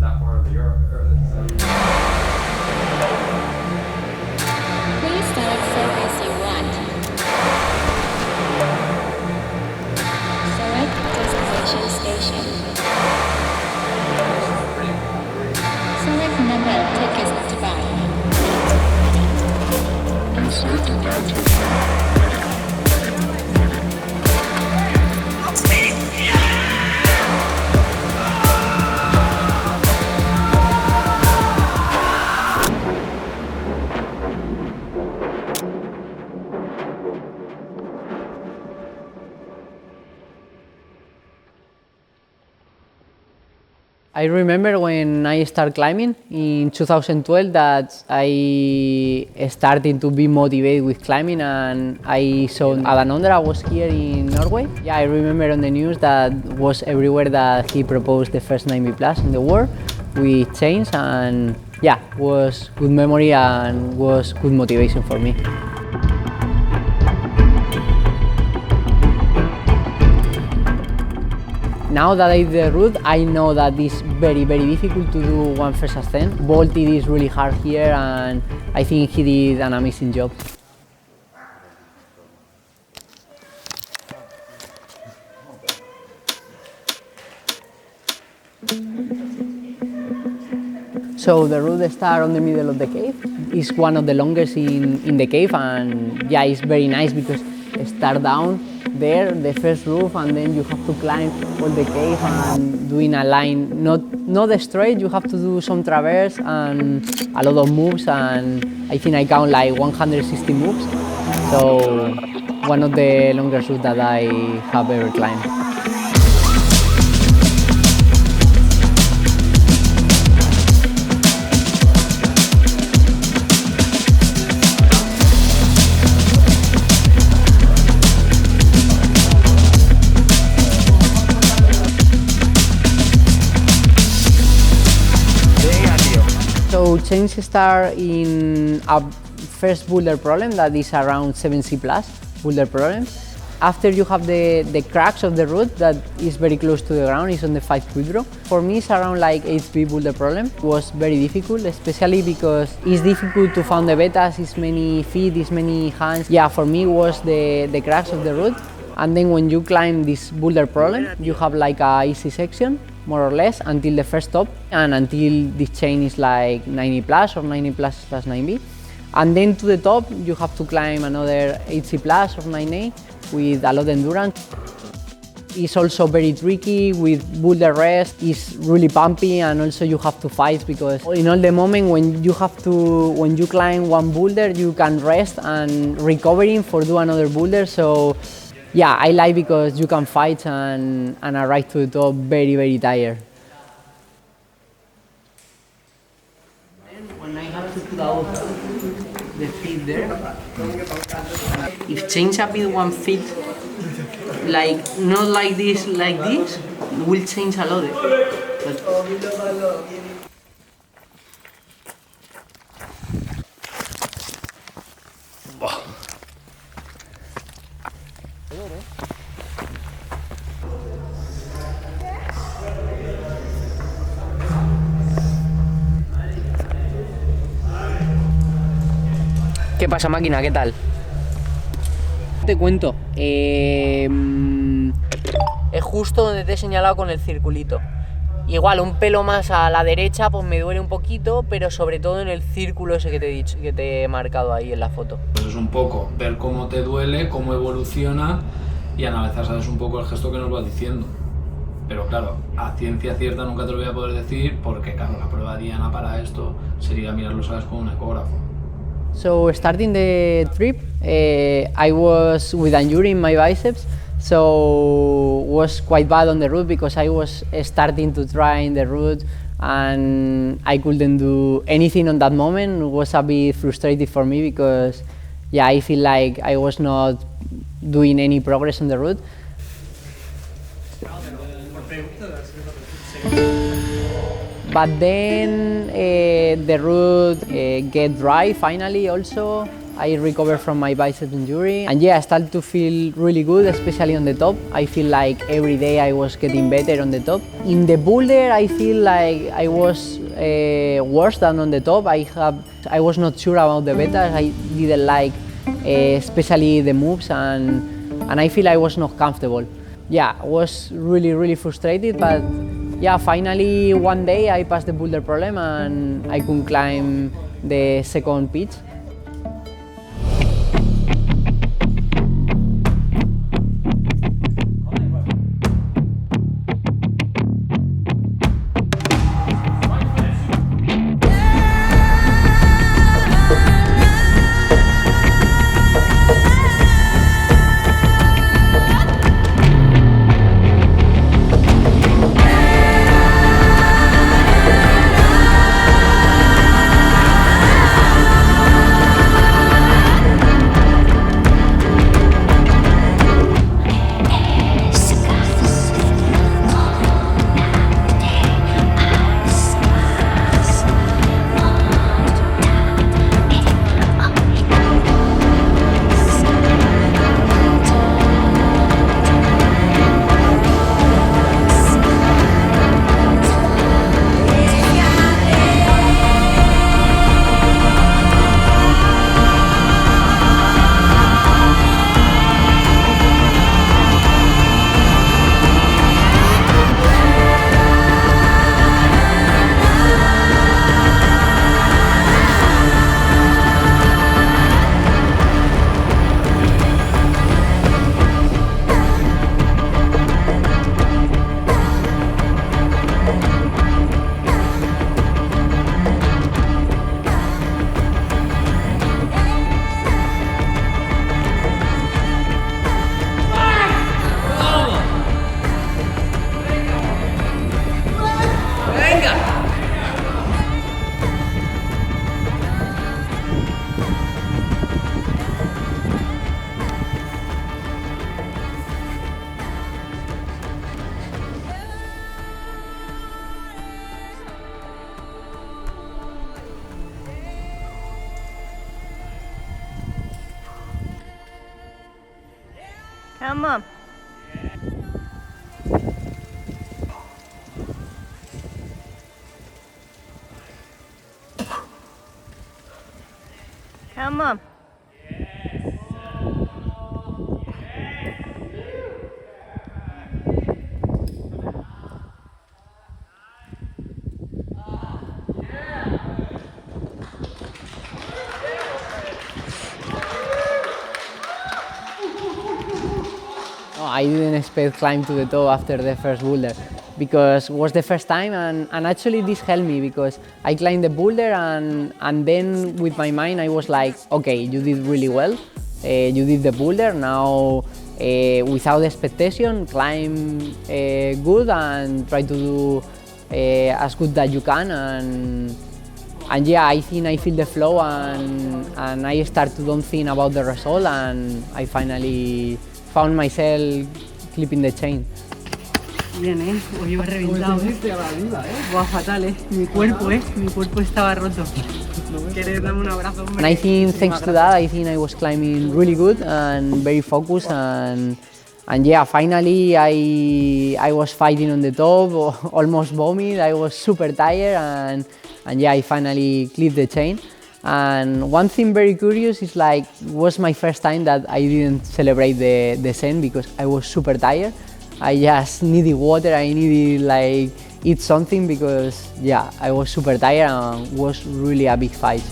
that part of the earth. Please select surface you want. Select destination station. Select number of tickets to buy. Insert the data. I remember when I started climbing in 2012 that I started to be motivated with climbing, and I saw Adam Ondra was here in Norway. Yeah, I remember on the news that was everywhere that he proposed the first 9B plus in the world with chains, and yeah, was good memory and was good motivation for me. Now that I did the route, I know that it's very difficult to do one first ascent. Bolt did is really hard here, and I think he did an amazing job. So the route starts on the middle of the cave. It's one of the longest in the cave, and yeah, it's very nice because it starts down there, the first roof, and then you have to climb all the cave and doing a line, not straight, you have to do some traverse and a lot of moves, and I think I count like 160 moves. So one of the longest routes that I have ever climbed. So change start in a first boulder problem that is around 7C plus boulder problem. After you have the crux of the route that is very close to the ground, is on the 5 quickdraw. For me it's around like 8B boulder problem. It was very difficult, especially because it's difficult to find the betas, it's many feet, it's many hands. Yeah, for me it was the crux of the route. And then when you climb this boulder problem, you have like a easy section, more or less, until the first stop, and until this chain is like 90 plus or 90 plus plus 9B. And then to the top, you have to climb another 8C plus or 9A with a lot of endurance. It's also very tricky with boulder rest, it's really bumpy, and also you have to fight because in all the moment when you climb one boulder, you can rest and recovering for do another boulder. So yeah, I like because you can fight and arrive to the top very tired. And when I have to put out the feet there, if change a bit one feet, like not like this, it will change a lot. But ¿qué pasa, máquina? ¿Qué tal? Te cuento, es justo donde te he señalado con el circulito. Igual un pelo más a la derecha pues me duele un poquito, pero sobre todo en el círculo ese que te he dicho, que te he marcado ahí en la foto. Pues es un poco ver cómo te duele, cómo evoluciona y analizar, sabes, un poco el gesto que nos vas diciendo. Pero claro, a ciencia cierta nunca te lo voy a poder decir porque claro, la prueba diana para esto sería mirarlo, sabes, con un ecógrafo. So starting the trip, I was with injury in my biceps, so was quite bad on the route because I was starting to try in the route and I couldn't do anything on that moment. It was a bit frustrating for me because yeah, I feel like I was not doing any progress on the route. But then the route get dry finally also, I recovered from my bicep injury, and yeah, I started to feel really good, especially on the top. I feel like every day I was getting better on the top. In the boulder, I feel like I was worse than on the top. I was not sure about the betas. I didn't like especially the moves, and I feel I was not comfortable. Yeah, I was really frustrated, but yeah, finally one day I passed the boulder problem and I could climb the second pitch. Come on. Come on. I didn't expect climb to the top after the first boulder because it was the first time, and actually this helped me because I climbed the boulder and then with my mind I was like, okay, you did really well, you did the boulder, now without expectation climb good and try to do as good that you can, and yeah, I think I feel the flow and I start to don't think about the result, and I finally found myself clipping the chain. Bien, hoy iba reventado, Buah, fatal, mi cuerpo estaba roto. ¿Quieres darme un abrazo? And I think thanks to that, I think I was climbing really good and very focused, and yeah, finally I was fighting on the top, almost vomit. I was super tired, and yeah, I finally clipped the chain. And one thing very curious is like, it was my first time that I didn't celebrate the ascent because I was super tired. I just needed water, I needed like eat something because yeah, I was super tired and it was really a big fight.